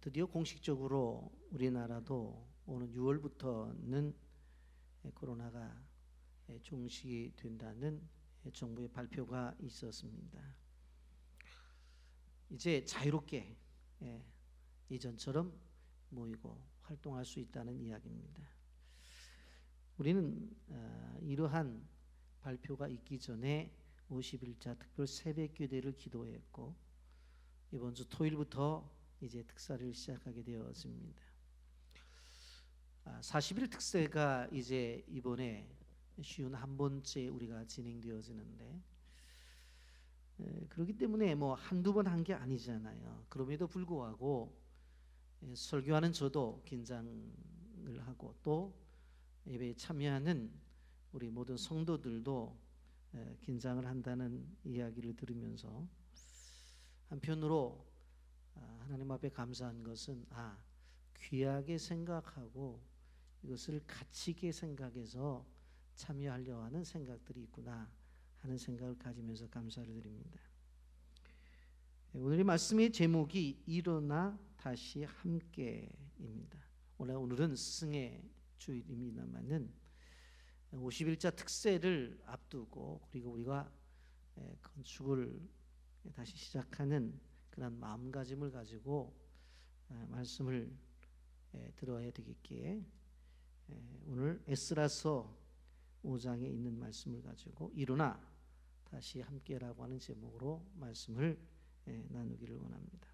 드디어 공식적으로 우리나라도 오는 6월부터는 코로나가 종식이 된다는 정부의 발표가 있었습니다. 이제 자유롭게 이전처럼 모이고 활동할 수 있다는 이야기입니다. 우리는 이러한 발표가 있기 전에 50일자 특별 새벽기도를 기도했고 이번 주 토요일부터 이제 특사를 시작하게 되었습니다. 40일 특세가 이제 이번에 51번째 우리가 진행되어지는데 그렇기 때문에 뭐 한두 번 한 게 아니잖아요. 그럼에도 불구하고 설교하는 저도 긴장을 하고 또 예배에 참여하는 우리 모든 성도들도 긴장을 한다는 이야기를 들으면서 한편으로 하나님 앞에 감사한 것은 귀하게 생각하고 이것을 가치 있게 생각해서 참여하려 하는 생각들이 있구나 하는 생각을 가지면서 감사를 드립니다. 오늘의 말씀의 제목이 일어나 다시 함께입니다. 오늘은 스승의 주일입니다만은 50일자 특세를 앞두고 그리고 우리가 건축을 다시 시작하는 그런 마음가짐을 가지고 말씀을 들어야 되겠기에 오늘 에스라서 5장에 있는 말씀을 가지고 일어나 다시 함께라고 하는 제목으로 말씀을 나누기를 원합니다.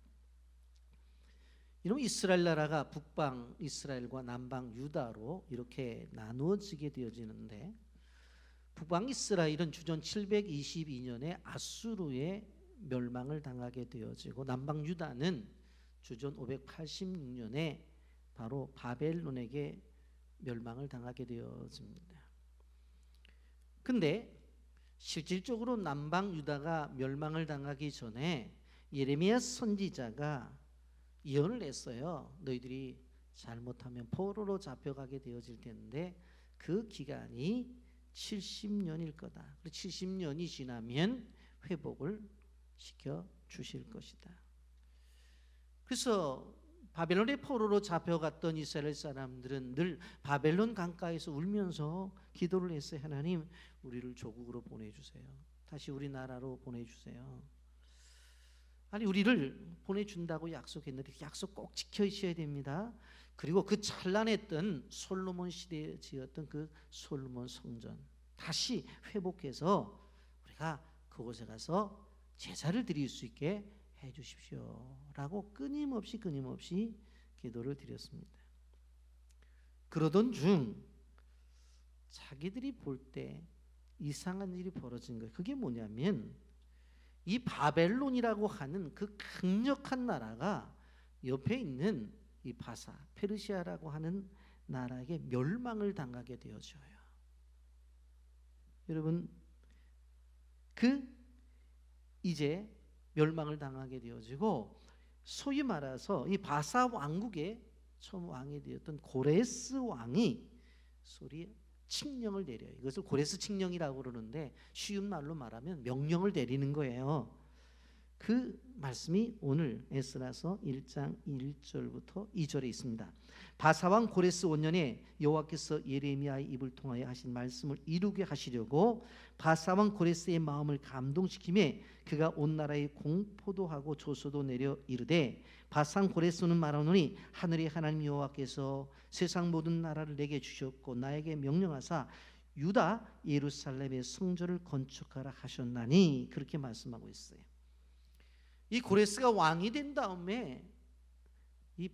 이러면 이스라엘 나라가 북방 이스라엘과 남방 유다로 이렇게 나누어지게 되어지는데 북방 이스라엘은 주전 722년에 아수르의 멸망을 당하게 되어지고 남방 유다는 주전 586년에 바로 바벨론에게 멸망을 당하게 되어집니다. 근데 실질적으로 남방 유다가 멸망을 당하기 전에 예레미야 선지자가 예언을 했어요. 너희들이 잘못하면 포로로 잡혀가게 되어질 텐데 그 기간이 70년일 거다. 70년이 지나면 회복을 시켜 주실 것이다. 그래서 바벨론의 포로로 잡혀갔던 이스라엘 사람들은 늘 바벨론 강가에서 울면서 기도를 했어요. 하나님, 우리를 조국으로 보내주세요. 다시 우리나라로 보내주세요. 아니, 우리를 보내준다고 약속했는데 약속 꼭 지켜주셔야 됩니다. 그리고 그 찬란했던 솔로몬 시대에 지었던 그 솔로몬 성전 다시 회복해서 우리가 그곳에 가서 제사를 드릴 수 있게 해 주십시오 라고 끊임없이 기도를 드렸습니다. 그러던 중 자기들이 볼 때 이상한 일이 벌어진 거예요. 그게 뭐냐면 이 바벨론이라고 하는 그 강력한 나라가 옆에 있는 이 바사 페르시아라고 하는 나라에게 멸망을 당하게 되어져요. 여러분, 이제 멸망을 당하게 되어지고 소위 말해서 이 바사 왕국의 처음 왕이 되었던 고레스 왕이 칙령을 내려요. 이것을 고레스 칙령이라고 그러는데 쉬운 말로 말하면 명령을 내리는 거예요. 그 말씀이 오늘 에스라서 1장 1절부터 2절에 있습니다. 바사왕 고레스 5년에 여호와께서 예레미야의 입을 통하여 하신 말씀을 이루게 하시려고 바사왕 고레스의 마음을 감동시키매 그가 온 나라에 공포도 하고 조소도 내려 이르되 바산 고레스는 말하노니 하늘의 하나님 여호와께서 세상 모든 나라를 내게 주셨고 나에게 명령하사 유다 예루살렘의 성전을 건축하라 하셨나니 그렇게 말씀하고 있어요. 이 고레스가 왕이 된 다음에 이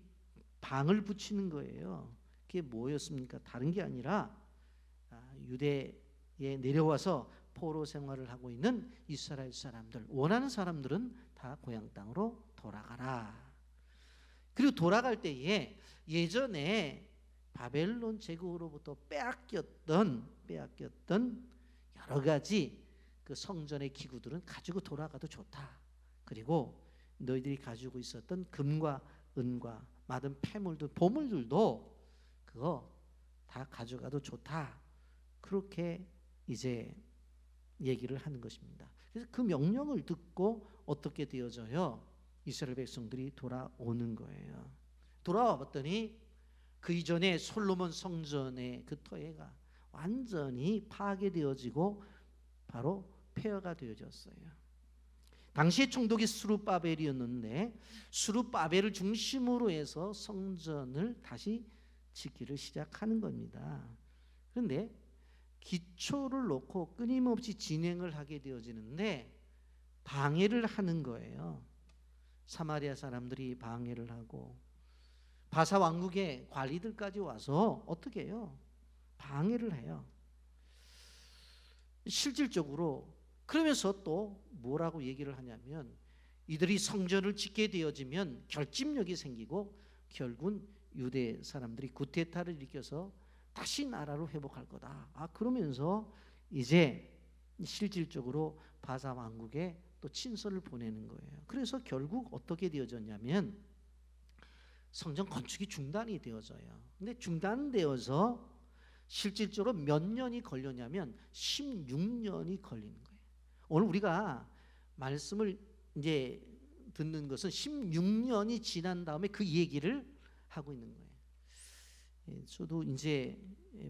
방을 붙이는 거예요. 그게 뭐였습니까? 다른 게 아니라 유대에 내려와서 포로 생활을 하고 있는 이스라엘 사람들, 원하는 사람들은 다 고향 땅으로 돌아가라. 그리고 돌아갈 때에 예전에 바벨론 제국으로부터 빼앗겼던 여러 가지 그 성전의 기구들은 가지고 돌아가도 좋다. 그리고 너희들이 가지고 있었던 금과 은과 많은 폐물들, 보물들도 그거 다 가져가도 좋다. 그렇게 이제 얘기를 하는 것입니다. 그래서 그 명령을 듣고 어떻게 되어져요? 이스라엘 백성들이 돌아오는 거예요. 돌아와 봤더니 그 이전에 솔로몬 성전의 그 토해가 완전히 파괴되어지고 바로 폐허가 되어졌어요. 당시의 총독이 스룹바벨이었는데 스룹바벨을 중심으로 해서 성전을 다시 짓기를 시작하는 겁니다. 그런데 기초를 놓고 끊임없이 진행을 하게 되어지는데 방해를 하는 거예요. 사마리아 사람들이 방해를 하고 바사 왕국의 관리들까지 와서 어떻게 해요? 방해를 해요. 실질적으로 그러면서 또 뭐라고 얘기를 하냐면 이들이 성전을 짓게 되어지면 결집력이 생기고 결국은 유대 사람들이 구테타를 일으켜서 다시 나라로 회복할 거다. 그러면서 이제 실질적으로 바사 왕국에 또 친서를 보내는 거예요. 그래서 결국 어떻게 되어졌냐면 성전 건축이 중단이 되어져요. 근데 중단되어서 실질적으로 몇 년이 걸렸냐면 16년이 걸리는 거예요. 오늘 우리가 말씀을 이제 듣는 것은 16년이 지난 다음에 그 얘기를 하고 있는 거예요. 저도 이제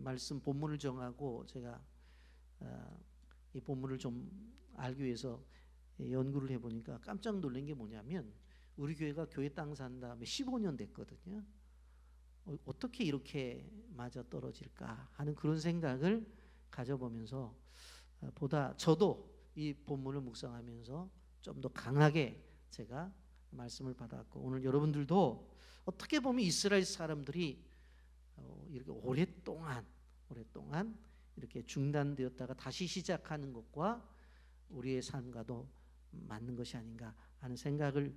말씀 본문을 정하고 제가 이 본문을 좀 알기 위해서 연구를 해보니까 깜짝 놀란 게 뭐냐면 우리 교회가 교회 땅 산 다음에 15년 됐거든요. 어떻게 이렇게 맞아 떨어질까 하는 그런 생각을 가져보면서 보다 저도 이 본문을 묵상하면서 좀 더 강하게 제가 말씀을 받았고 오늘 여러분들도 어떻게 보면 이스라엘 사람들이 이렇게 오랫동안 이렇게 중단되었다가 다시 시작하는 것과 우리의 삶과도 맞는 것이 아닌가 하는 생각을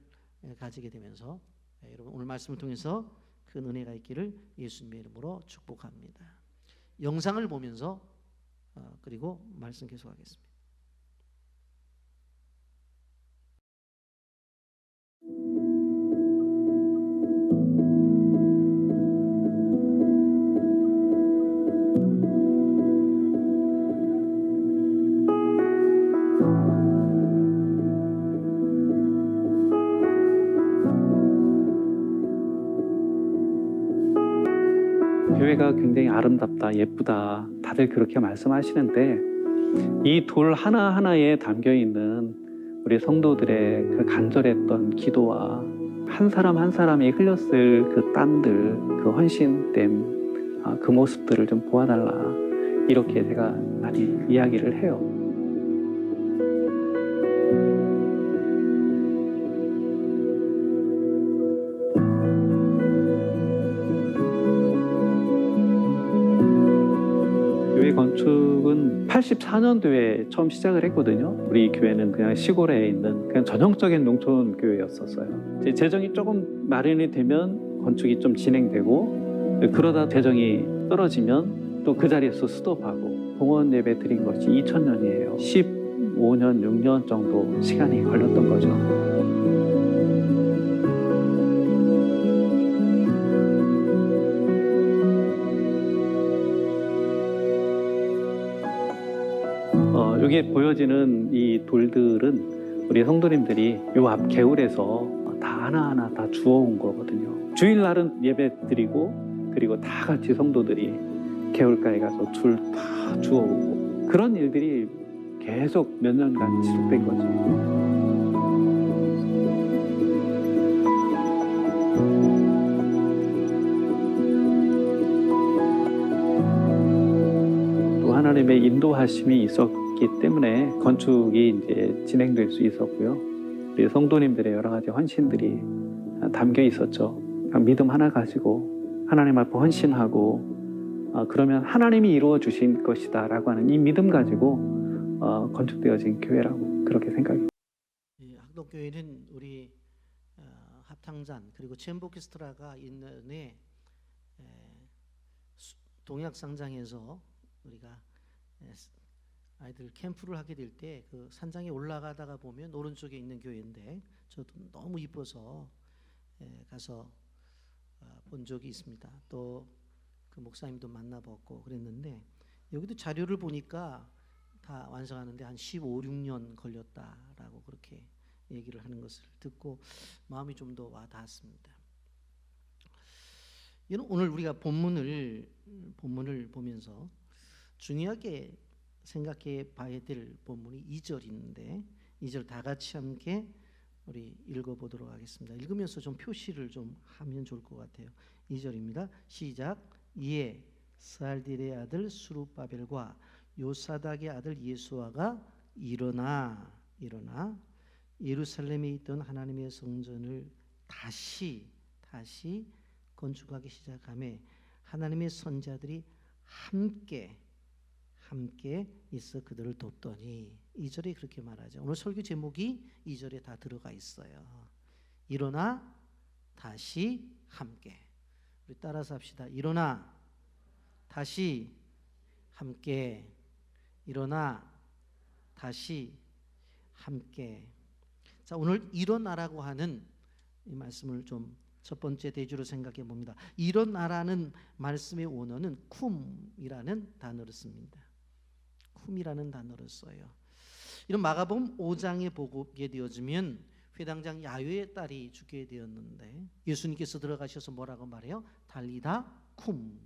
가지게 되면서 여러분 오늘 말씀을 통해서 큰 은혜가 있기를 예수님의 이름으로 축복합니다. 영상을 보면서 그리고 말씀 계속하겠습니다. 교회가 굉장히 아름답다, 예쁘다, 다들 그렇게 말씀하시는데 이 돌 하나하나에 담겨 있는 우리 성도들의 그 간절했던 기도와 한 사람 한 사람이 흘렸을 그 땀들, 그 헌신됨, 그 모습들을 좀 보아달라, 이렇게 제가 많이 이야기를 해요. 교회 건축은 84년도에 처음 시작을 했거든요. 우리 교회는 그냥 시골에 있는 그냥 전형적인 농촌 교회였었어요. 이제 재정이 조금 마련이 되면 건축이 좀 진행되고, 그러다 재정이 떨어지면 또 그 자리에서 스톱하고, 봉헌 예배 드린 것이 2000년이에요. 15년, 6년 정도 시간이 걸렸던 거죠. 여기에 보여지는 이 돌들은 우리 성도님들이 요 앞 개울에서 다 하나하나 다 주워온 거거든요. 주일날은 예배 드리고, 그리고 다 같이 성도들이 개울가에 가서 줄 다 주워오고, 그런 일들이 계속 몇 년간 지속된 거죠. 하나님의 인도하심이 있었기 때문에 건축이 이제 진행될 수 있었고요. 우리 성도님들의 여러 가지 헌신들이 담겨 있었죠. 믿음 하나 가지고 하나님 앞에 헌신하고, 그러면 하나님이 이루어 주신 것이다라고 하는 이 믿음 가지고 건축되어진 교회라고 그렇게 생각합니다. 학동교회는 우리 합창단 그리고 챔버 오케스트라가 있는 동약상장에서 우리가 아이들 캠프를 하게 될 때 그 산장에 올라가다가 보면 오른쪽에 있는 교회인데 저도 너무 이뻐서 가서 본 적이 있습니다. 또 그 목사님도 만나봤고 그랬는데 여기도 자료를 보니까 다 완성하는데 한 15, 16년 걸렸다라고 그렇게 얘기를 하는 것을 듣고 마음이 좀 더 와닿았습니다. 오늘 우리가 본문을 보면서 중요하게 생각해 봐야 될 본문이 2절인데 2절 다 같이 함께 우리 읽어보도록 하겠습니다. 읽으면서 좀 표시를 좀 하면 좋을 것 같아요. 2절입니다. 시작. 이에 스알딜의 아들 수룹바벨과 요사닥의 아들 예수아가 일어나 예루살렘에 있던 하나님의 성전을 다시 건축하기 시작하며 하나님의 선자들이 함께 있어 그들을 돕더니 2절에 그렇게 말하죠. 오늘 설교 제목이 2절에 다 들어가 있어요. 일어나 다시 함께. 우리 따라서 합시다. 일어나 다시 함께. 일어나 다시 함께. 자, 오늘 일어나라고 하는 이 말씀을 좀 첫 번째 대주로 생각해 봅니다. 일어나라는 말씀의 원어는 쿰이라는 단어를 씁니다. 쿰이라는 단어를 써요. 이런 마가복음 5장에 보게 되어지면 회당장 야요의 딸이 죽게 되었는데 예수님께서 들어가셔서 뭐라고 말해요? 달리다 쿰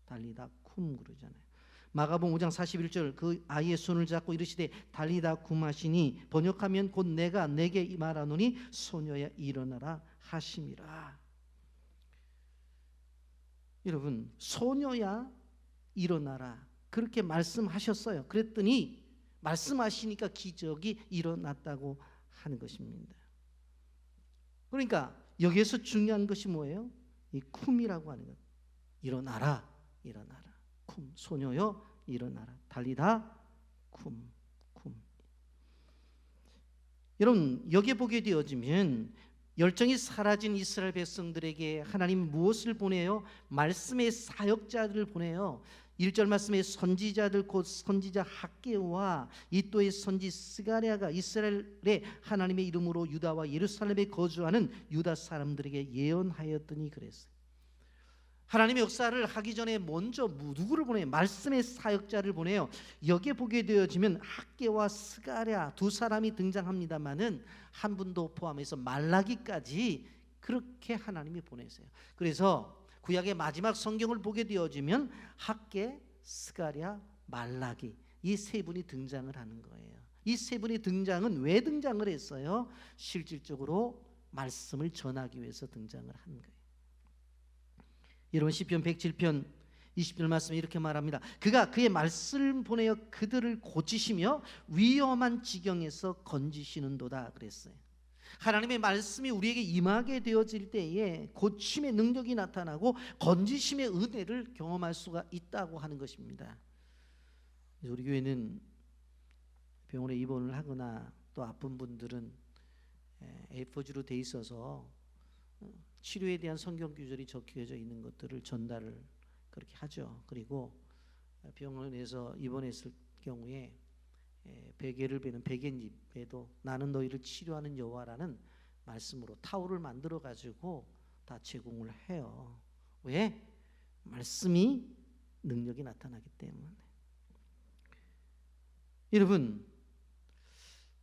그러잖아요. 마가복음 5장 41절 그 아이의 손을 잡고 이르시되 달리다 쿰 하시니 번역하면 곧 내가 내게 말하노니 소녀야 일어나라 하심이라. 여러분 소녀야 일어나라 그렇게 말씀하셨어요. 그랬더니 말씀하시니까 기적이 일어났다고 하는 것입니다. 그러니까 여기에서 중요한 것이 뭐예요? 이 쿰이라고 하는 것. 일어나라 쿰 소녀여 일어나라 달리다 쿰. 여러분 여기에 보게 되어지면 열정이 사라진 이스라엘 백성들에게 하나님 무엇을 보내요? 말씀의 사역자들을 보내요. 1절 말씀에 선지자들 곧 선지자 학개와 이또의 선지 스가랴가 이스라엘의 하나님의 이름으로 유다와 예루살렘에 거주하는 유다 사람들에게 예언하였더니 그랬어요. 하나님의 역사를 하기 전에 먼저 누구를 보내요? 말씀의 사역자를 보내요. 여기에 보게 되어지면 학개와 스가랴 두 사람이 등장합니다마는 한 분도 포함해서 말라기까지 그렇게 하나님이 보내세요. 그래서 구약의 마지막 성경을 보게 되어지면 학개, 스가랴, 말라기 이 세 분이 등장을 하는 거예요. 이 세 분의 등장은 왜 등장을 했어요? 실질적으로 말씀을 전하기 위해서 등장을 한 거예요. 여러분 시편 107편 20절 말씀에 이렇게 말합니다. 그가 그의 말씀을 보내어 그들을 고치시며 위험한 지경에서 건지시는도다 그랬어요. 하나님의 말씀이 우리에게 임하게 되어질 때에 고침의 능력이 나타나고 건지심의 은혜를 경험할 수가 있다고 하는 것입니다. 우리 교회는 병원에 입원을 하거나 또 아픈 분들은 A4지로 돼 있어서 치료에 대한 성경 구절이 적혀져 있는 것들을 전달을 그렇게 하죠. 그리고 병원에서 입원했을 경우에 베개를 베는 베갯잎에도 나는 너희를 치료하는 여호와라는 말씀으로 타올을 만들어 가지고 다 제공을 해요. 왜? 말씀이 능력이 나타나기 때문에. 여러분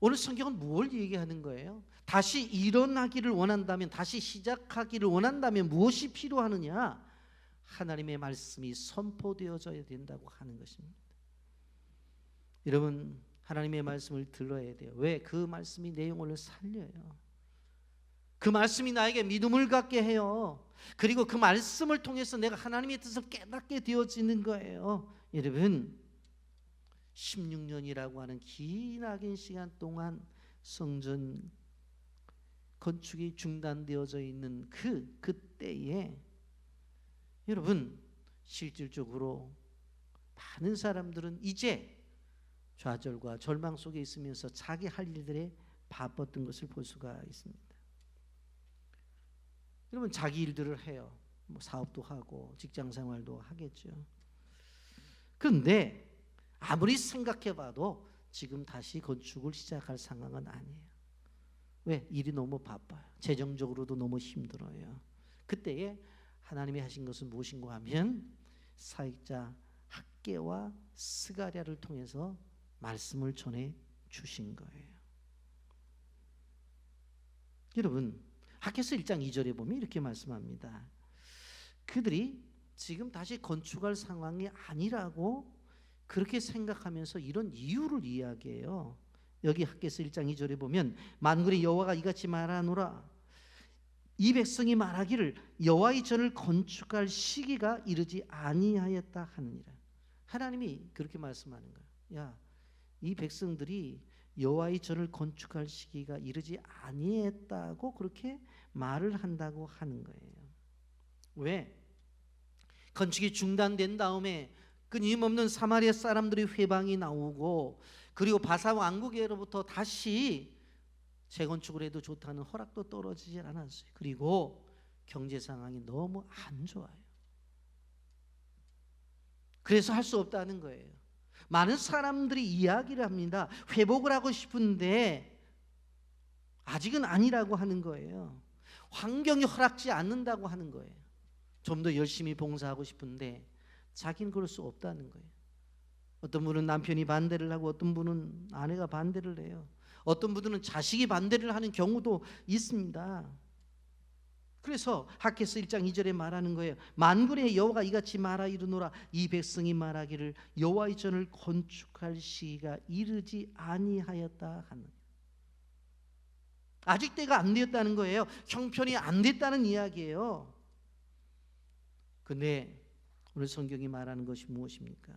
오늘 성경은 뭘 얘기하는 거예요? 다시 일어나기를 원한다면, 다시 시작하기를 원한다면 무엇이 필요하느냐? 하나님의 말씀이 선포되어져야 된다고 하는 것입니다. 여러분 하나님의 말씀을 들어야 돼요. 왜? 그 말씀이 내 영혼을 살려요. 그 말씀이 나에게 믿음을 갖게 해요. 그리고 그 말씀을 통해서 내가 하나님의 뜻을 깨닫게 되어지는 거예요. 여러분 16년이라고 하는 기나긴 시간 동안 성전 건축이 중단되어져 있는 그때에 여러분 실질적으로 많은 사람들은 이제 좌절과 절망 속에 있으면서 자기 할 일들에 바빴던 것을 볼 수가 있습니다. 여러분 자기 일들을 해요. 뭐 사업도 하고 직장 생활도 하겠죠. 그런데 아무리 생각해봐도 지금 다시 건축을 시작할 상황은 아니에요. 왜? 일이 너무 바빠요. 재정적으로도 너무 힘들어요. 그때에 하나님이 하신 것은 무엇인가 하면 사역자 학개와 스가랴를 통해서 말씀을 전해 주신 거예요. 여러분 학개서 1장 2절에 보면 이렇게 말씀합니다. 그들이 지금 다시 건축할 상황이 아니라고 그렇게 생각하면서 이런 이유를 이야기해요. 여기 학개서 1장 2절에 보면 만군의 여호와가 이같이 말하노라 이 백성이 말하기를 여호와의 전을 건축할 시기가 이르지 아니하였다 하느니라. 하나님이 그렇게 말씀하는 거예요. 야, 이 백성들이 여호와의 전을 건축할 시기가 이르지 아니했다고 그렇게 말을 한다고 하는 거예요. 왜? 건축이 중단된 다음에 끊임없는 사마리아 사람들의 회방이 나오고 그리고 바사 왕국으로부터 다시 재건축을 해도 좋다는 허락도 떨어지질 않았어요. 그리고 경제 상황이 너무 안 좋아요. 그래서 할 수 없다는 거예요. 많은 사람들이 이야기를 합니다. 회복을 하고 싶은데 아직은 아니라고 하는 거예요. 환경이 허락지 않는다고 하는 거예요. 좀 더 열심히 봉사하고 싶은데 자기는 그럴 수 없다는 거예요. 어떤 분은 남편이 반대를 하고 어떤 분은 아내가 반대를 해요. 어떤 분들은 자식이 반대를 하는 경우도 있습니다. 그래서 학개서 1장 2절에 말하는 거예요. 만군의 여호와가 이같이 말하 이르노라 이 백성이 말하기를 여호와의 전을 건축할 시기가 이르지 아니하였다 하는. 아직 때가 안 되었다는 거예요. 형편이 안 됐다는 이야기예요. 근데 오늘 성경이 말하는 것이 무엇입니까?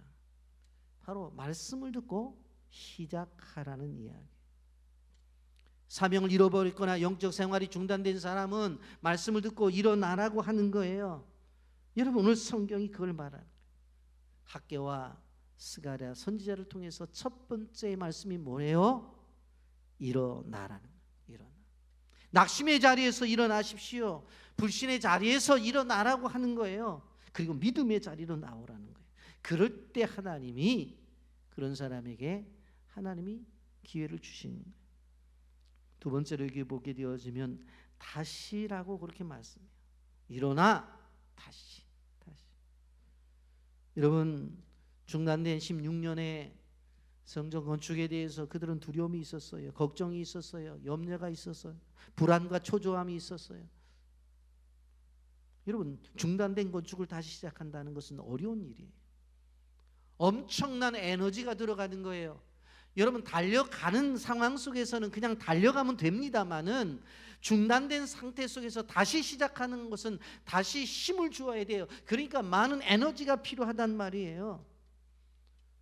바로 말씀을 듣고 시작하라는 이야기. 사명을 잃어버렸거나 영적 생활이 중단된 사람은 말씀을 듣고 일어나라고 하는 거예요. 여러분 오늘 성경이 그걸 말하는 거예요. 학개와 스가랴 선지자를 통해서 첫 번째 말씀이 뭐예요? 일어나라는 거예요. 일어나. 낙심의 자리에서 일어나십시오. 불신의 자리에서 일어나라고 하는 거예요. 그리고 믿음의 자리로 나오라는 거예요. 그럴 때 하나님이 그런 사람에게 하나님이 기회를 주시는 거예요. 두 번째로 여기 보게 되어지면 다시라고 그렇게 말씀해요. 일어나 다시. 여러분 중단된 16년의 성전 건축에 대해서 그들은 두려움이 있었어요. 걱정이 있었어요. 염려가 있었어요. 불안과 초조함이 있었어요. 여러분 중단된 건축을 다시 시작한다는 것은 어려운 일이에요. 엄청난 에너지가 들어가는 거예요. 여러분 달려가는 상황 속에서는 그냥 달려가면 됩니다만은 중단된 상태 속에서 다시 시작하는 것은 다시 힘을 주어야 돼요. 그러니까 많은 에너지가 필요하단 말이에요.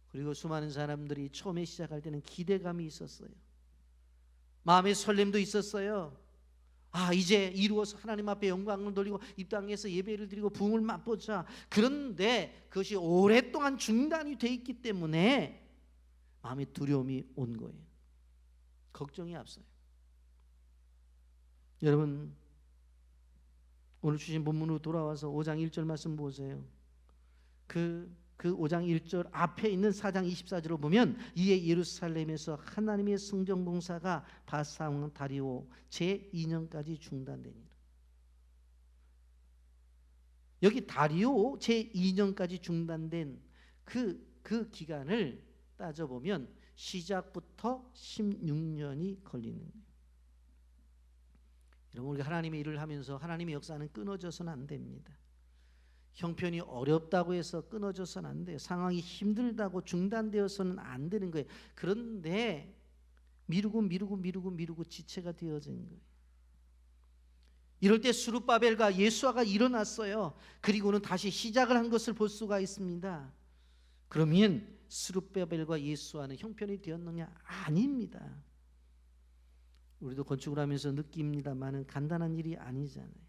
그리고 수많은 사람들이 처음에 시작할 때는 기대감이 있었어요. 마음의 설렘도 있었어요. 아 이제 이루어서 하나님 앞에 영광을 돌리고 이 땅에서 예배를 드리고 부흥을 맛보자. 그런데 그것이 오랫동안 중단이 돼 있기 때문에 마음의 두려움이 온 거예요. 걱정이 앞서요. 여러분 오늘 주신 본문으로 돌아와서 5장 1절 말씀 보세요. 그 5장 1절 앞에 있는 4장 24절을 보면 이에 예루살렘에서 하나님의 성전 공사가 바사왕 다리오 제2년까지 중단되니라. 여기 다리오 제2년까지 중단된 그 기간을 따져보면 시작부터 16년이 걸리는 거예요. 여러분 우리가 하나님의 일을 하면서 하나님의 역사는 끊어져서는 안 됩니다. 형편이 어렵다고 해서 끊어져서는 안 돼요. 상황이 힘들다고 중단되어서는 안 되는 거예요. 그런데 미루고 지체가 되어진 거예요. 이럴 때 스룹바벨과 예수아가 일어났어요. 그리고는 다시 시작을 한 것을 볼 수가 있습니다. 그러면 스룹바벨과 예수아는 형편이 되었느냐? 아닙니다. 우리도 건축을 하면서 느낍니다만은 간단한 일이 아니잖아요.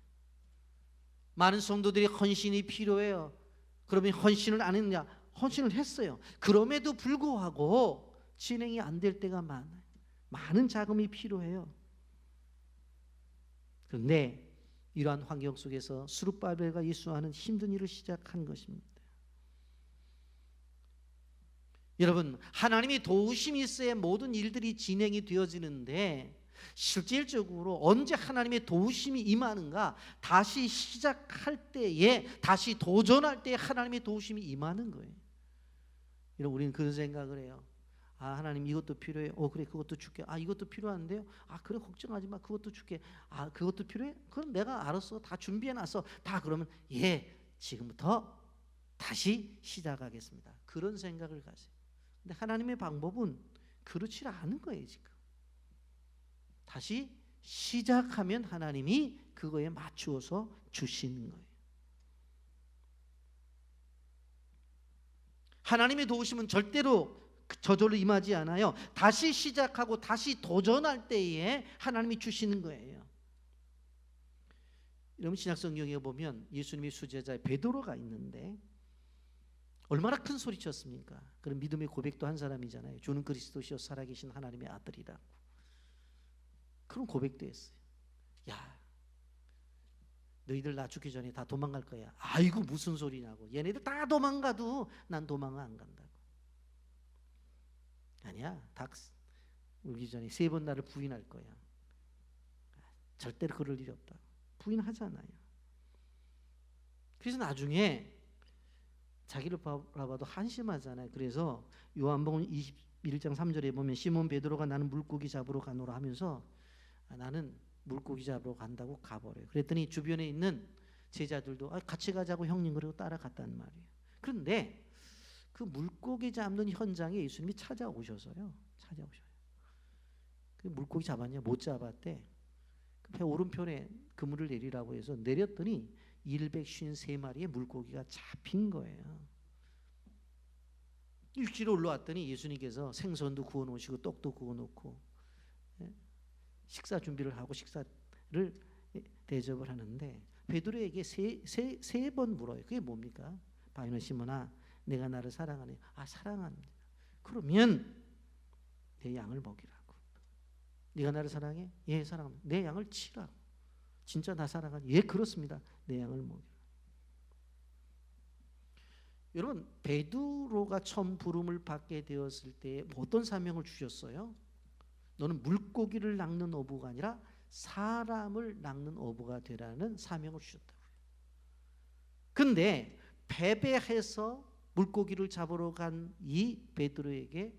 많은 성도들이 헌신이 필요해요. 그러면 헌신을 안 했느냐? 헌신을 했어요. 그럼에도 불구하고 진행이 안 될 때가 많아요. 많은 자금이 필요해요. 그런데 이러한 환경 속에서 스룹바벨과 예수아는 힘든 일을 시작한 것입니다. 여러분 하나님이 도우심이 있어야 모든 일들이 진행이 되어지는데 실질적으로 언제 하나님의 도우심이 임하는가? 다시 시작할 때에 다시 도전할 때에 하나님의 도우심이 임하는 거예요. 여러분 우리는 그런 생각을 해요. 아 하나님 이것도 필요해. 그래 그것도 줄게. 아 이것도 필요한데요. 아 그래 걱정하지 마. 그것도 줄게. 아 그것도 필요해? 그럼 내가 알았어. 다 준비해놨어. 다 그러면 예 지금부터 다시 시작하겠습니다. 그런 생각을 가세요. 근데 하나님의 방법은 그렇지 않은 거예요. 지금 다시 시작하면 하나님이 그거에 맞추어서 주시는 거예요. 하나님의 도우심은 절대로 저절로 임하지 않아요. 다시 시작하고 다시 도전할 때에 하나님이 주시는 거예요. 여러분 신약성경에 보면 예수님의 수제자 베드로가 있는데 얼마나 큰 소리쳤습니까? 그런 믿음의 고백도 한 사람이잖아요. 주는 그리스도시요 살아계신 하나님의 아들이라고. 그런 고백도 했어요. 야, 너희들 나 죽기 전에 다 도망갈 거야. 아이고 무슨 소리냐고. 얘네들 다 도망가도 난 도망을 안 간다고. 아니야, 다 울기 전에 3번 나를 부인할 거야. 절대로 그럴 일이 없다. 부인하잖아요. 그래서 나중에 자기를 바라봐도 한심하잖아요. 그래서 요한복음 21장 3절에 보면 시몬 베드로가 나는 물고기 잡으러 가노라 하면서 나는 물고기 잡으러 간다고 가버려요. 그랬더니 주변에 있는 제자들도 같이 가자고 형님 그러고 따라갔단 말이에요. 그런데 그 물고기 잡는 현장에 예수님이 찾아오셔서요. 그 물고기 잡았냐? 못 잡았대. 그 배 오른편에 그물을 내리라고 해서 내렸더니 153마리의 물고기가 잡힌 거예요. 일주일 올라왔더니 예수님께서 생선도 구워 놓으시고 떡도 구워 놓고 식사 준비를 하고 식사를 대접을 하는데 베드로에게 세 번 물어요. 그게 뭡니까? 바요나 시몬아, 내가 나를 사랑하네. 사랑합니다. 그러면 내 양을 먹이라고. 네가 나를 사랑해? 예, 사랑합니다. 내 양을 치라고. 진짜 나 사랑하니? 예, 그렇습니다. 내 양을 먹이라. 여러분 베드로가 처음 부름을 받게 되었을 때 어떤 사명을 주셨어요? 너는 물고기를 낚는 어부가 아니라 사람을 낚는 어부가 되라는 사명을 주셨다고요. 근데 패배해서 물고기를 잡으러 간 이 베드로에게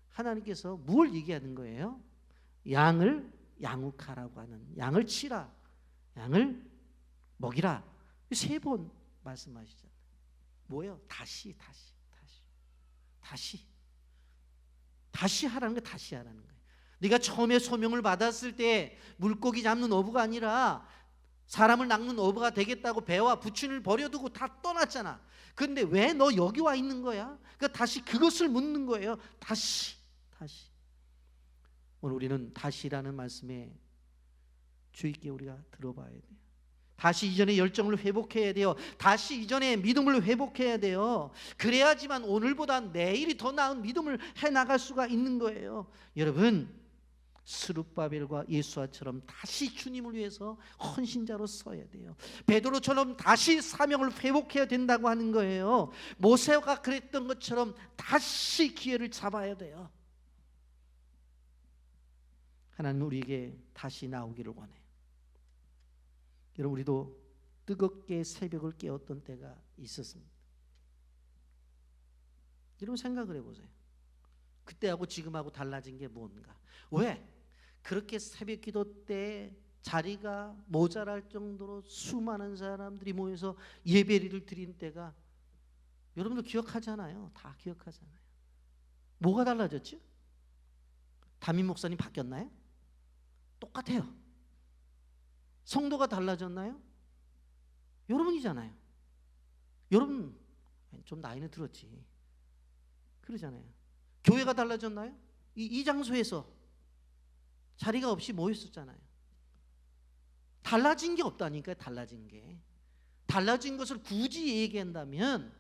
하나님께서 뭘 얘기하는 거예요? 양을 양육하라고 하는, 양을 치라, 양을 먹이라 3번 말씀하시잖아요. 뭐예요? 다시 하라는 거, 다시 하라는 거예요. 네가 처음에 소명을 받았을 때 물고기 잡는 어부가 아니라 사람을 낚는 어부가 되겠다고 배와 부친을 버려두고 다 떠났잖아. 그런데 왜 너 여기 와 있는 거야? 그러니까 다시 그것을 묻는 거예요. 다시. 오늘 우리는 다시라는 말씀에 주의 있게 우리가 들어봐야 돼요. 다시 이전의 열정을 회복해야 돼요. 다시 이전의 믿음을 회복해야 돼요. 그래야지만 오늘보다 내일이 더 나은 믿음을 해나갈 수가 있는 거예요. 여러분 스룹바벨과 예수아처럼 다시 주님을 위해서 헌신자로 서야 돼요. 베드로처럼 다시 사명을 회복해야 된다고 하는 거예요. 모세가 그랬던 것처럼 다시 기회를 잡아야 돼요. 하나님은 우리에게 다시 나오기를 원해요. 여러분 우리도 뜨겁게 새벽을 깨웠던 때가 있었습니다. 여러분 생각을 해보세요. 그때하고 지금하고 달라진 게 뭔가? 왜? 그렇게 새벽 기도 때 자리가 모자랄 정도로 수많은 사람들이 모여서 예배를 드린 때가 여러분도 기억하잖아요. 다 기억하잖아요. 뭐가 달라졌죠? 담임 목사님 바뀌었나요? 똑같아요. 성도가 달라졌나요? 여러분이잖아요. 여러분 좀 나이는 들었지. 그러잖아요. 교회가 달라졌나요? 이 장소에서 자리가 없이 모였었잖아요. 달라진 게 없다니까요. 달라진 것을 굳이 얘기한다면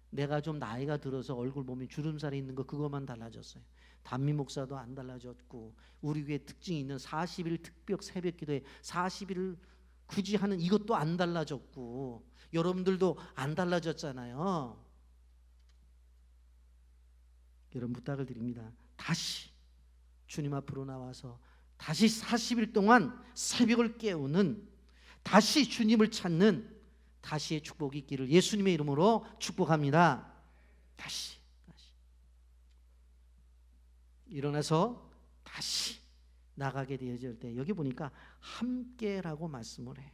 내가 좀 나이가 들어서 얼굴 보면 주름살이 있는 거 그것만 달라졌어요. 담임 목사도 안 달라졌고 우리 교회 특징이 있는 40일 특별 새벽 기도에 40일을 굳이 하는 이것도 안 달라졌고 여러분들도 안 달라졌잖아요. 여러분 부탁을 드립니다. 다시 주님 앞으로 나와서 다시 40일 동안 새벽을 깨우는, 다시 주님을 찾는 다시의 축복이 있기를 예수님의 이름으로 축복합니다. 다시 일어나서 다시 나가게 되어질 때 여기 보니까 함께라고 말씀을 해요.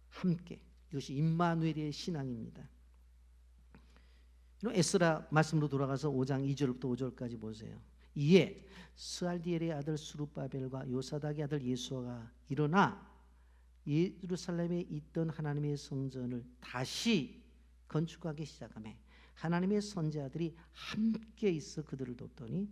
함께. 이것이 임마누엘의 신앙입니다. 에스라 말씀으로 돌아가서 5장 2절부터 5절까지 보세요. 이에 스알디엘의 아들 수룹바벨과 요사닥의 아들 예수아가 일어나 예루살렘에 있던 하나님의 성전을 다시 건축하기 시작하며 하나님의 선지자들이 함께 있어 그들을 돕더니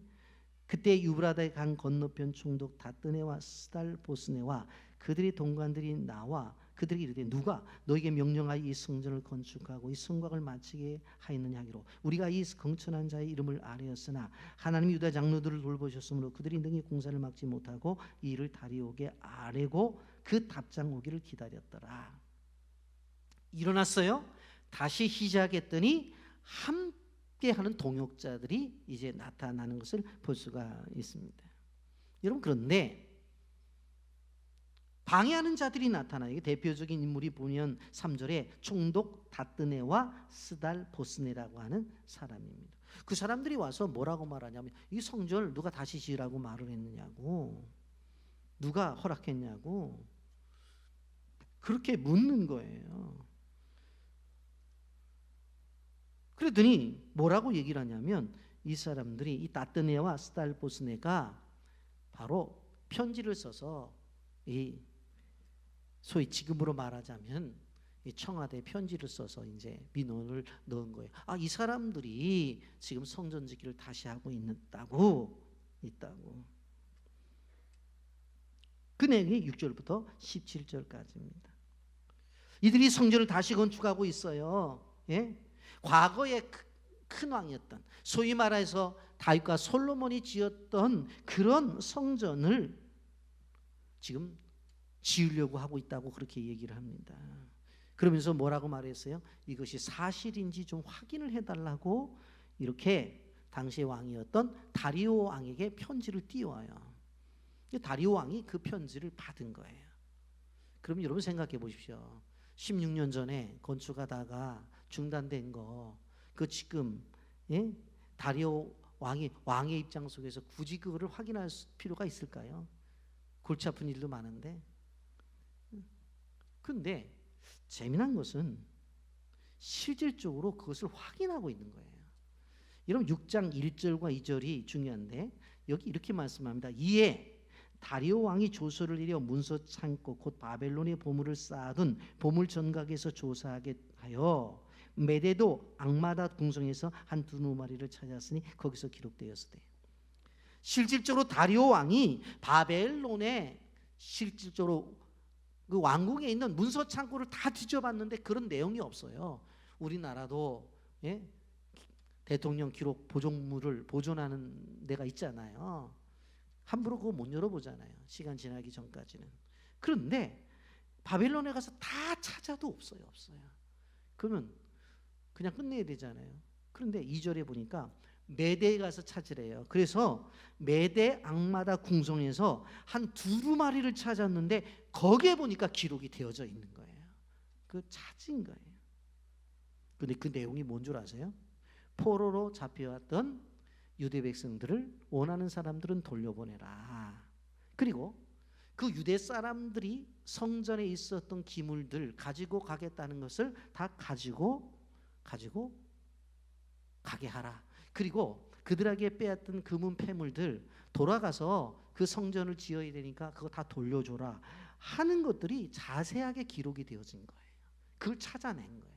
그때 유브라데 강 건너편 총독 다뜨네와 스달보스네와 그들의 동관들이 나와 그들에게 이르되 누가 너에게 명령하여 이 성전을 건축하고 이 성곽을 마치게 하였느냐 하기로 우리가 이 경천한 자의 이름을 아뢰었으나 하나님이 유다 장로들을 돌보셨으므로 그들이 능히 공사를 막지 못하고 이 일을 다리오게 아뢰고 그 답장 오기를 기다렸더라. 일어났어요. 다시 시작했더니 함께하는 동역자들이 이제 나타나는 것을 볼 수가 있습니다. 여러분, 그런데 방해하는 자들이 나타나요. 대표적인 인물이 보면 3절에 총독 다뜨네와 스달보스네라고 하는 사람입니다. 그 사람들이 와서 뭐라고 말하냐면 이 성전을 누가 다시 지으라고 말을 했느냐고, 누가 허락했냐고 그렇게 묻는 거예요. 그랬더니 뭐라고 얘기를 하냐면 이 사람들이 이 다뜨네와 스달보스네가 바로 편지를 써서 이 소위 지금으로 말하자면 이 청와대 편지를 써서 이제 민원을 넣은 거예요. 아, 이 사람들이 지금 성전 짓기를 다시 하고 있다고. 그 내용이 6절부터 17절까지입니다. 이들이 성전을 다시 건축하고 있어요. 예? 과거에 큰 왕이었던, 소위 말해서 다윗과 솔로몬이 지었던 그런 성전을 지금 지으려고 하고 있다고 그렇게 얘기를 합니다. 그러면서 뭐라고 말했어요? 이것이 사실인지 좀 확인을 해달라고 이렇게 당시의 왕이었던 다리오 왕에게 편지를 띄워요. 다리오 왕이 그 편지를 받은 거예요. 그럼 여러분 생각해 보십시오. 16년 전에 건축하다가 중단된 거, 그 지금 다리오 왕의 입장 속에서 굳이 그거를 확인할 필요가 있을까요? 골치 아픈 일도 많은데. 근데 재미난 것은 실질적으로 그것을 확인하고 있는 거예요. 여러분 6장 1절과 2절이 중요한데 여기 이렇게 말씀합니다. 이에 다리오 왕이 조서를 내려 문서 창고 곧 바벨론의 보물을 쌓아둔 보물 전각에서 조사하게 하여 메대도 악마다 궁성에서 한 두루 마리를 찾았으니 거기서 기록되었으되. 실질적으로 다리오 왕이 바벨론에 실질적으로 그 왕궁에 있는 문서 창고를 다 뒤져봤는데 그런 내용이 없어요. 우리나라도 대통령 기록 보존물을 보존하는 데가 있잖아요. 함부로 그거 못 열어보잖아요. 시간 지나기 전까지는. 그런데 바벨론에 가서 다 찾아도 없어요. 그러면 그냥 끝내야 되잖아요. 그런데 2절에 보니까 메대에 가서 찾으래요. 그래서 메대 악마다 궁성에서 한 두루마리를 찾았는데 거기에 보니까 기록이 되어져 있는 거예요. 그 찾은 거예요. 근데 그 내용이 뭔 줄 아세요? 포로로 잡혀왔던 유대 백성들을 원하는 사람들은 돌려보내라. 그리고 그 유대 사람들이 성전에 있었던 기물들 가지고 가겠다는 것을 다 가지고 가게 하라. 그리고 그들에게 빼앗던 금은 폐물들 돌아가서 그 성전을 지어야 되니까 그거 다 돌려줘라 하는 것들이 자세하게 기록이 되어진 거예요. 그걸 찾아낸 거예요.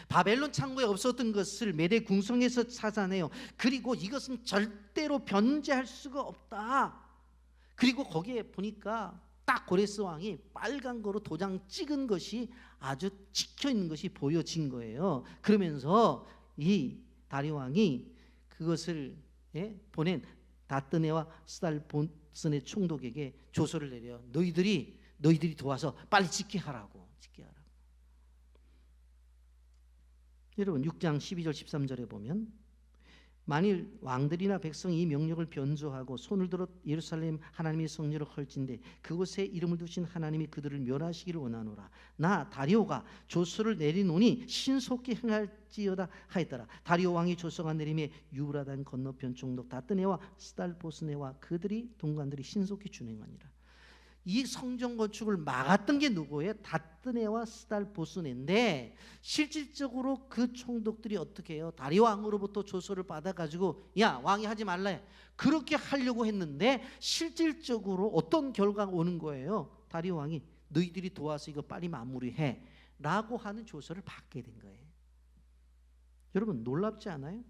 바벨론 창고에 없었던 것을 메대 궁성에서 찾아내요. 그리고 이것은 절대로 변제할 수가 없다. 그리고 거기에 보니까 딱 고레스 왕이 빨간 거로 도장 찍은 것이 아주 찍혀 있는 것이 보여진 거예요. 그러면서 이 다리오 왕이 그것을 보낸 다뜨네와 스달보스네 총독에게 조서를 내려 너희들이 도와서 빨리 찍게 하라고. 여러분 6장 12절 13절에 보면 만일 왕들이나 백성이 이 명령을 변조하고 손을 들어 예루살렘 하나님의 성전을 헐진데 그곳에 이름을 두신 하나님이 그들을 멸하시기를 원하노라. 나 다리오가 조서를 내리노니 신속히 행할지어다 하였더라. 다리오 왕이 조서가 내림에 유브라단 건너편 총독 다뜨네와 스달보스네와 그들이 동관들이 신속히 준행하니라. 이 성전 건축을 막았던 게 누구예요? 다뜨네와 스달보스네인데 실질적으로 그 총독들이 어떻게 해요? 다리오 왕으로부터 조서를 받아가지고 야 왕이 하지 말라 그렇게 하려고 했는데 실질적으로 어떤 결과가 오는 거예요? 다리오 왕이 너희들이 도와서 이거 빨리 마무리해 라고 하는 조서를 받게 된 거예요. 여러분 놀랍지 않아요?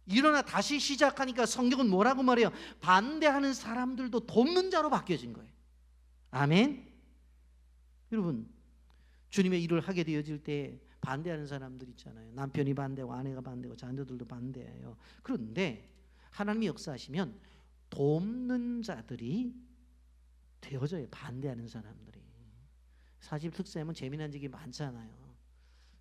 일어나 다시 시작하니까 성경은 뭐라고 말해요? 반대하는 사람들도 돕는 자로 바뀌어진 거예요. 아멘. 여러분 주님의 일을 하게 되어질 때 반대하는 사람들 있잖아요. 남편이 반대고 아내가 반대고 자녀들도 반대해요. 그런데 하나님이 역사하시면 돕는 자들이 되어져요. 반대하는 사람들이. 사실 특세면 재미난 적이 많잖아요.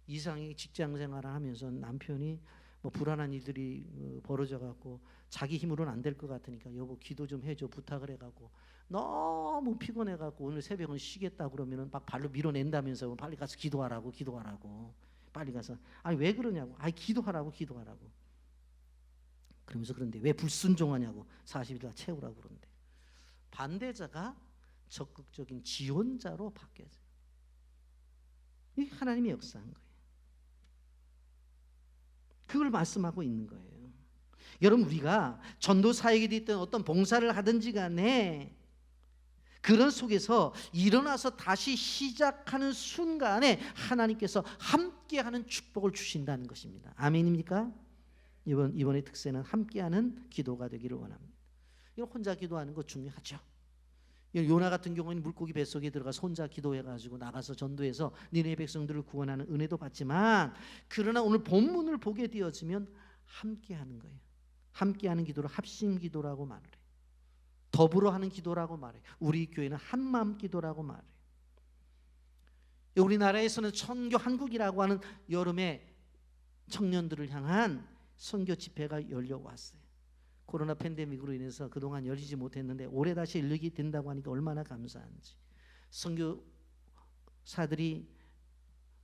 이상하게 직장 생활을 하면서 남편이 뭐 불안한 일들이 벌어져 갖고 자기 힘으로는 안 될 것 같으니까 여보 기도 좀 해줘 부탁을 해갖고 너무 피곤해 갖고 오늘 새벽은 쉬겠다 그러면은 막 발로 밀어낸다면서 빨리 가서 기도하라고 빨리 가서 아니 왜 그러냐고 아니 기도하라고 그러면서 그런데 왜 불순종하냐고 40일 다 채우라고 그러는데 반대자가 적극적인 지원자로 바뀌어져요. 이 하나님이 역사한 거예요. 그걸 말씀하고 있는 거예요. 여러분 우리가 전도 사역이 됐든 어떤 봉사를 하든지 간에 그런 속에서 일어나서 다시 시작하는 순간에 하나님께서 함께하는 축복을 주신다는 것입니다. 아멘입니까? 이번의 특세는 함께하는 기도가 되기를 원합니다. 이거 혼자 기도하는 거 중요하죠. 요나 같은 경우는 물고기 뱃속에 들어가서 혼자 기도해가지고 나가서 전도해서 니네 백성들을 구원하는 은혜도 받지만 그러나 오늘 본문을 보게 되어지면 함께하는 거예요. 함께하는 기도를 합심기도라고 말을 해요. 더불어 하는 기도라고 말해요. 우리 교회는 한마음 기도라고 말해요. 우리나라에서는 선교 한국이라고 하는 여름에 청년들을 향한 선교 집회가 열려왔어요. 코로나 팬데믹으로 인해서 그동안 열리지 못했는데 올해 다시 열리게 된다고 하니까 얼마나 감사한지. 선교사들이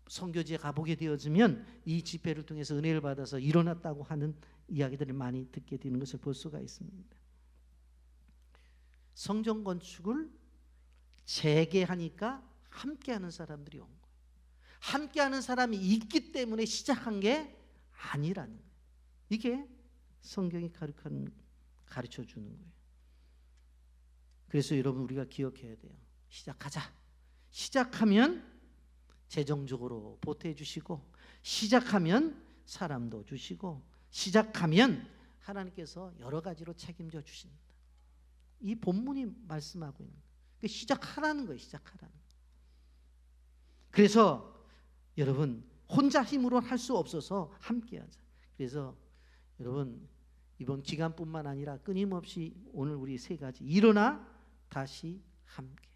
선교지에 가보게 되어지면 이 집회를 통해서 은혜를 받아서 일어났다고 하는 이야기들을 많이 듣게 되는 것을 볼 수가 있습니다. 성전 건축을 재개하니까 함께하는 사람들이 온 거예요. 함께하는 사람이 있기 때문에 시작한 게 아니라는 거예요. 이게 성경이 가르쳐 주는 거예요. 그래서 여러분 우리가 기억해야 돼요. 시작하자. 시작하면 재정적으로 보태해 주시고 시작하면 사람도 주시고 시작하면 하나님께서 여러 가지로 책임져 주신다. 이 본문이 말씀하고 있는 거예요. 시작하라는 거예요. 시작하라는 거예요. 그래서 여러분 혼자 힘으로 할 수 없어서 함께하자. 그래서 여러분 이번 기간뿐만 아니라 끊임없이 오늘 우리 세 가지 일어나 다시 함께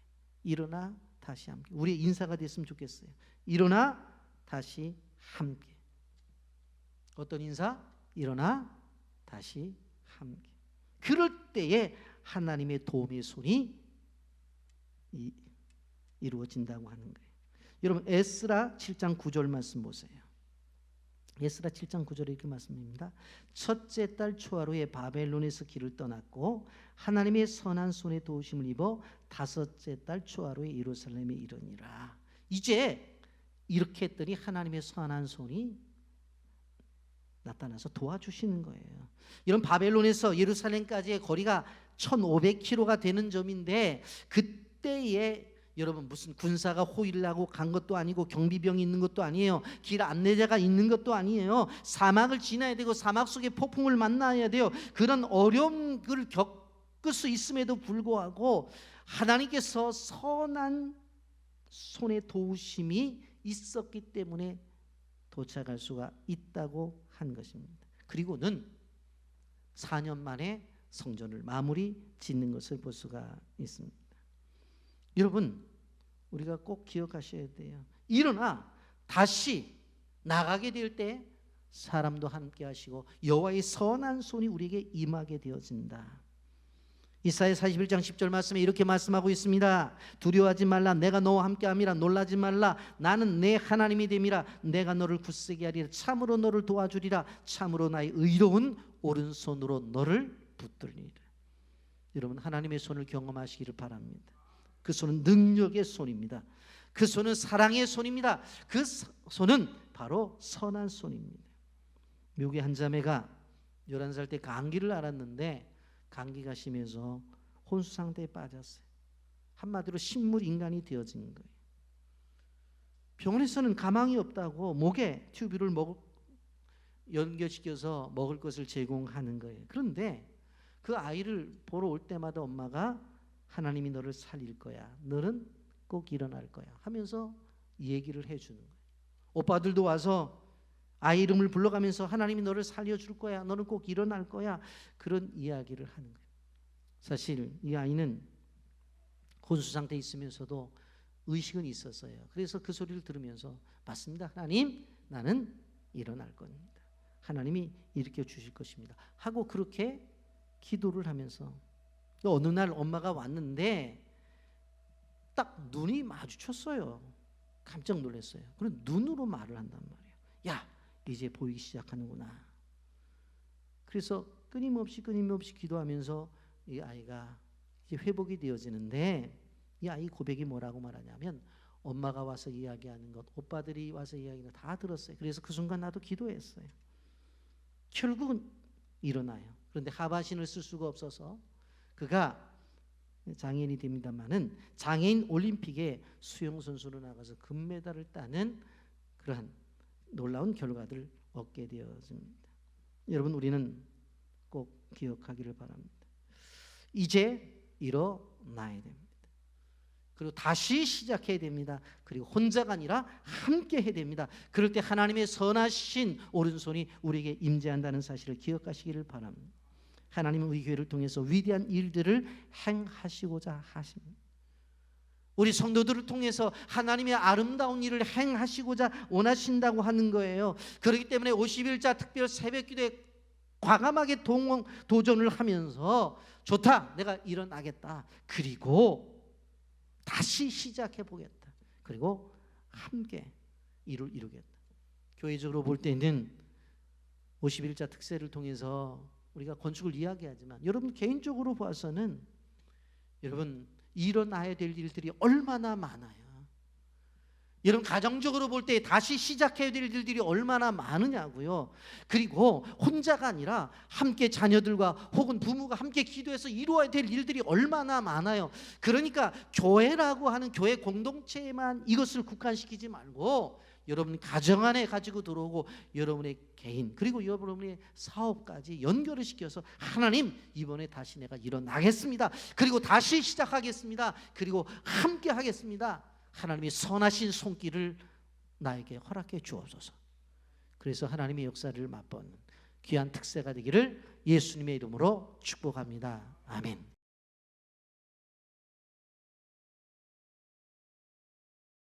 일어나 다시 함께 우리의 인사가 됐으면 좋겠어요. 일어나 다시 함께 어떤 인사? 일어나 다시 함께 그럴 때에 하나님의 도움의 손이 이루어진다고 하는 거예요. 여러분 에스라 7장 9절 말씀 보세요. 에스라 7장 9절에 이렇게 말씀입니다. 첫째 달 초하루에 바벨론에서 길을 떠났고 하나님의 선한 손에 도우심을 입어 다섯째 달 초하루에 예루살렘에 이르니라. 이제 이렇게 했더니 하나님의 선한 손이 나타나서 도와주시는 거예요. 이런 바벨론에서 예루살렘까지의 거리가 1500km가 되는 점인데 그때에 여러분 무슨 군사가 호위를 하고 간 것도 아니고 경비병이 있는 것도 아니에요. 길 안내자가 있는 것도 아니에요. 사막을 지나야 되고 사막 속에 폭풍을 만나야 돼요. 그런 어려움을 겪을 수 있음에도 불구하고 하나님께서 선한 손의 도우심이 있었기 때문에 도착할 수가 있다고 한 것입니다. 그리고는 4년 만에 성전을 마무리 짓는 것을 볼 수가 있습니다. 여러분 우리가 꼭 기억하셔야 돼요. 일어나 다시 나가게 될 때 사람도 함께 하시고 여호와의 선한 손이 우리에게 임하게 되어진다. 이사야 41장 10절 말씀에 이렇게 말씀하고 있습니다. 두려워하지 말라. 내가 너와 함께함이라. 놀라지 말라. 나는 내 하나님이 됨이라. 내가 너를 굳세게 하리라. 참으로 너를 도와주리라. 참으로 나의 의로운 오른손으로 너를 붙들리리라. 여러분 하나님의 손을 경험하시기를 바랍니다. 그 손은 능력의 손입니다. 그 손은 사랑의 손입니다. 그 손은 바로 선한 손입니다. 미국의 한 자매가 11살 때 감기를 앓았는데 감기가 심해서 혼수 상태에 빠졌어요. 한마디로 식물 인간이 되어진 거예요. 병원에서는 가망이 없다고 목에 튜브를 연결시켜서 먹을 것을 제공하는 거예요. 그런데 그 아이를 보러 올 때마다 엄마가 하나님이 너를 살릴 거야. 너는 꼭 일어날 거야 하면서 얘기를 해주는 거예요. 오빠들도 와서 아이 이름을 불러가면서 하나님이 너를 살려줄 거야. 너는 꼭 일어날 거야. 그런 이야기를 하는 거예요. 사실 이 아이는 혼수 상태에 있으면서도 의식은 있었어요. 그래서 그 소리를 들으면서 맞습니다. 하나님, 나는 일어날 겁니다. 하나님이 일으켜 주실 것입니다. 하고 그렇게 기도를 하면서 어느 날 엄마가 왔는데 딱 눈이 마주쳤어요. 깜짝 놀랐어요. 그리고 눈으로 말을 한단 말이에요. 야, 이제 보이기 시작하는구나. 그래서 끊임없이 기도하면서 이 아이가 이제 회복이 되어지는데 이 아이 고백이 뭐라고 말하냐면 엄마가 와서 이야기하는 것, 오빠들이 와서 이야기하는 것 다 들었어요. 그래서 그 순간 나도 기도했어요. 결국은 일어나요. 그런데 하반신을 쓸 수가 없어서 그가 장애인이 됩니다만은 장애인 올림픽에 수영 선수로 나가서 금메달을 따는 그러한 놀라운 결과들을 얻게 되어집니다. 여러분, 우리는 꼭 기억하기를 바랍니다. 이제 일어나야 됩니다. 그리고 다시 시작해야 됩니다. 그리고 혼자가 아니라 함께 해야 됩니다. 그럴 때 하나님의 선하신 오른손이 우리에게 임재한다는 사실을 기억하시기를 바랍니다. 하나님은 우리 교회를 통해서 위대한 일들을 행하시고자 하십니다. 우리 성도들을 통해서 하나님의 아름다운 일을 행하시고자 원하신다고 하는 거예요. 그렇기 때문에 50일자 특별 새벽기도에 과감하게 도전을 하면서 좋다, 내가 일어나겠다. 그리고 다시 시작해 보겠다. 그리고 함께 일을 이루겠다. 교회적으로 볼 때는 50일자 특세를 통해서 우리가 건축을 이야기하지만 여러분 개인적으로 봐서는 여러분 일어나야 될 일들이 얼마나 많아요. 여러분 가정적으로 볼 때 다시 시작해야 될 일들이 얼마나 많으냐고요. 그리고 혼자가 아니라 함께 자녀들과 혹은 부모가 함께 기도해서 이루어야 될 일들이 얼마나 많아요. 그러니까 교회라고 하는 교회 공동체에만 이것을 국한시키지 말고 여러분 가정 안에 가지고 들어오고 여러분의 개인 그리고 여러분의 사업까지 연결을 시켜서 하나님, 이번에 다시 내가 일어나겠습니다. 그리고 다시 시작하겠습니다. 그리고 함께 하겠습니다. 하나님의 선하신 손길을 나에게 허락해 주옵소서. 그래서 하나님의 역사를 맛보는 귀한 특세가 되기를 예수님의 이름으로 축복합니다. 아멘.